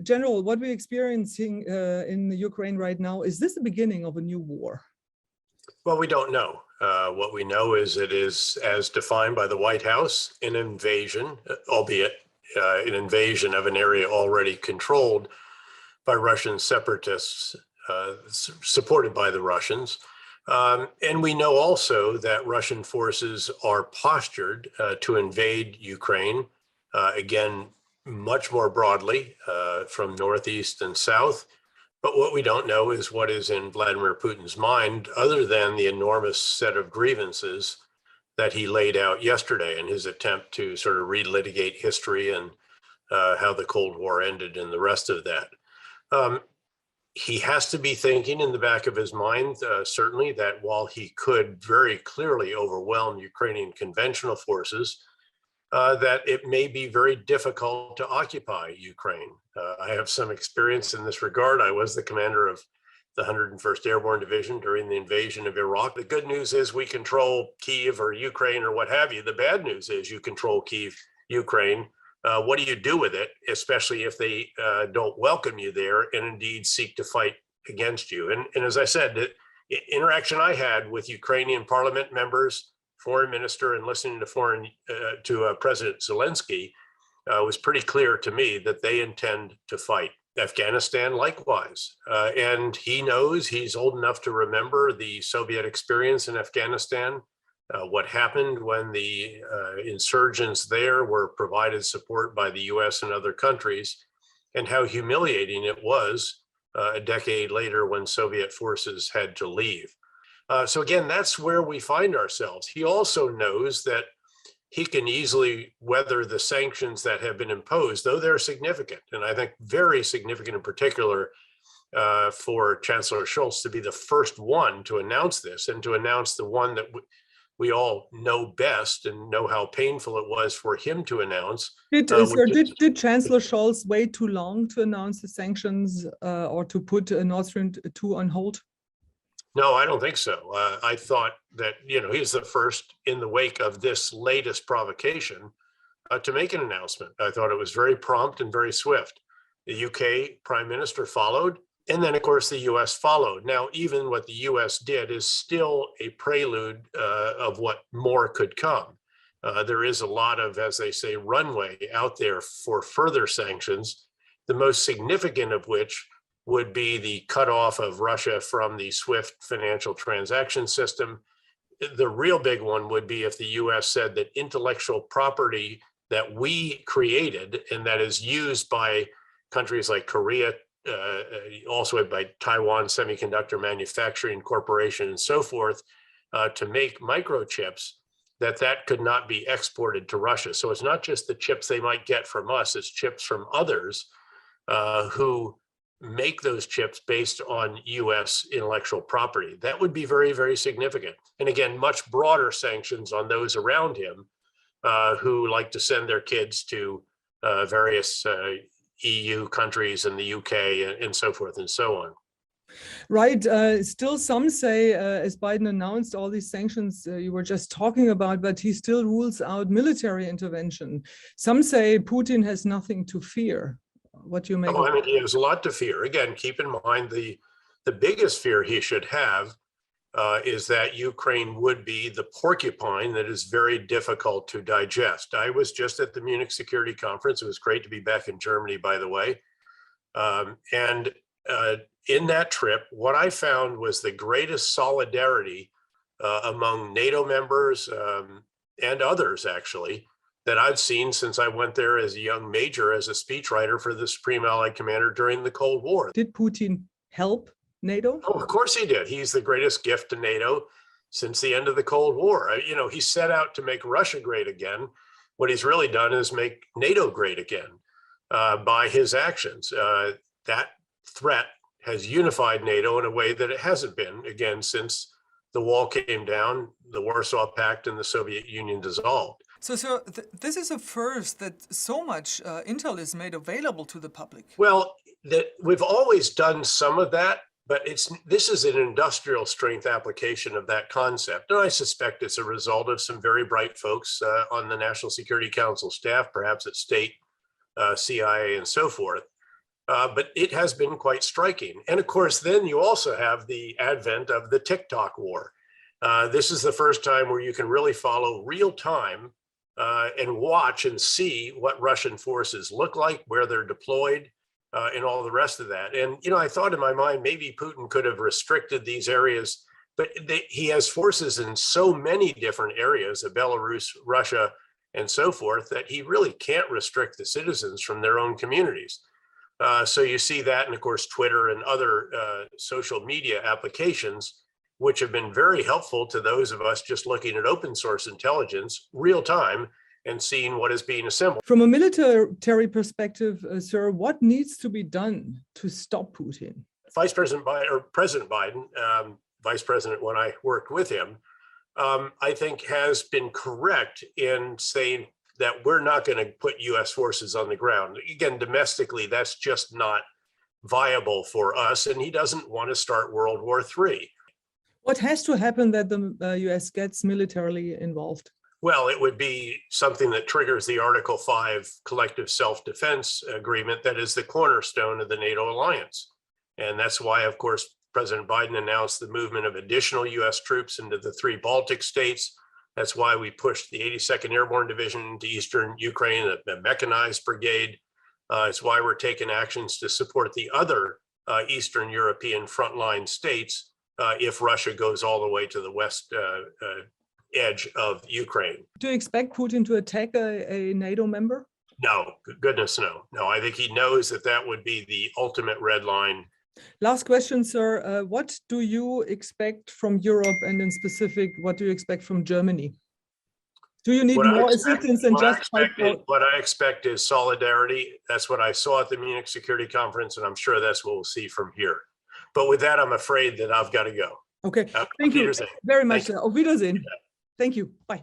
General, what we're experiencing in Ukraine right now, is this the beginning of a new war? Well, we don't know. What we know is it is, as defined by the White House, an invasion, albeit an invasion of an area already controlled by Russian separatists, supported by the Russians. And we know also that Russian forces are postured to invade Ukraine, again, much more broadly from northeast and south. But what we don't know is what is in Vladimir Putin's mind, other than the enormous set of grievances that he laid out yesterday in his attempt to sort of relitigate history and how the Cold War ended and the rest of that. He has to be thinking in the back of his mind, certainly, that while he could very clearly overwhelm Ukrainian conventional forces, that it may be very difficult to occupy Ukraine. I have some experience in this regard. I was the commander of the 101st Airborne Division during the invasion of Iraq. The good news is we control Kyiv or Ukraine or what have you. The bad news is you control Kyiv, Ukraine. What do you do with it, especially if they don't welcome you there and indeed seek to fight against you? And as I said, the interaction I had with Ukrainian parliament members, foreign minister, and listening to President Zelensky was pretty clear to me that they intend to fight. Afghanistan, likewise. And he knows, he's old enough to remember the Soviet experience in Afghanistan, what happened when the insurgents there were provided support by the US and other countries, and how humiliating it was a decade later when Soviet forces had to leave. So again, that's where we find ourselves. He also knows that he can easily weather the sanctions that have been imposed, though they're significant, and I think very significant in particular for Chancellor Scholz to be the first one to announce this, and to announce the one that we all know best and know how painful it was for him to announce. Did Chancellor Scholz wait too long to announce the sanctions or to put Nord Stream 2 on hold? No, I don't think so. I thought that, he's the first in the wake of this latest provocation to make an announcement. I thought it was very prompt and very swift. The UK Prime Minister followed, and then, of course, the US followed. Now, even what the US did is still a prelude of what more could come. There is a lot of, as they say, runway out there for further sanctions, the most significant of which would be the cutoff of Russia from the SWIFT financial transaction system. The real big one would be if the US said that intellectual property that we created and that is used by countries like Korea, also by Taiwan Semiconductor Manufacturing Corporation and so forth, to make microchips, that could not be exported to Russia. So it's not just the chips they might get from us, it's chips from others who make those chips based on US intellectual property. That would be very, very significant. And again, much broader sanctions on those around him who like to send their kids to various EU countries and the UK and so forth and so on. Right. Still, some say, as Biden announced all these sanctions you were just talking about, but he still rules out military intervention. Some say Putin has nothing to fear. What do you make? I mean, he has a lot to fear. Again, keep in mind the biggest fear he should have is that Ukraine would be the porcupine that is very difficult to digest. I was just at the Munich Security Conference. It was great to be back in Germany, by the way. And in that trip, what I found was the greatest solidarity among NATO members and others, actually, that I've seen since I went there as a young major, as a speechwriter for the Supreme Allied Commander during the Cold War. Did Putin help NATO? Oh, of course he did. He's the greatest gift to NATO since the end of the Cold War. He set out to make Russia great again. What he's really done is make NATO great again by his actions. That threat has unified NATO in a way that it hasn't been, again, since the wall came down, the Warsaw Pact and the Soviet Union dissolved. So this is a first that so much intel is made available to the public. Well, we've always done some of that, but this is an industrial strength application of that concept. And I suspect it's a result of some very bright folks on the National Security Council staff, perhaps at state, CIA, and so forth, But it has been quite striking. And of course, then you also have the advent of the TikTok war. This is the first time where you can really follow real time and watch and see what Russian forces look like, where they're deployed, and all the rest of that. And, I thought in my mind, maybe Putin could have restricted these areas, but he has forces in so many different areas of Belarus, Russia, and so forth, that he really can't restrict the citizens from their own communities. So you see that, and of course, Twitter and other social media applications, which have been very helpful to those of us just looking at open source intelligence real time and seeing what is being assembled. From a military perspective, sir, what needs to be done to stop Putin? President Biden, vice president when I worked with him, I think has been correct in saying that we're not going to put U.S. forces on the ground. Again, domestically, that's just not viable for us, and he doesn't want to start World War III. What has to happen that the U.S. gets militarily involved? Well, it would be something that triggers the Article 5 collective self-defense agreement that is the cornerstone of the NATO alliance. And that's why, of course, President Biden announced the movement of additional U.S. troops into the 3 Baltic states. That's why we pushed the 82nd Airborne Division into Eastern Ukraine, a mechanized brigade. It's why we're taking actions to support the other Eastern European frontline states if Russia goes all the way to the west edge of Ukraine. Do you expect Putin to attack a NATO member? No, goodness no. No, I think he knows that that would be the ultimate red line. Last question, sir. What do you expect from Europe, and in specific, what do you expect from Germany? Do you need more assistance than just what I expect is solidarity. That's what I saw at the Munich Security Conference, and I'm sure that's what we'll see from here. But with that, I'm afraid that I've got to go. Okay, thank you very much. Auf Wiedersehen. Yeah. Thank you. Bye.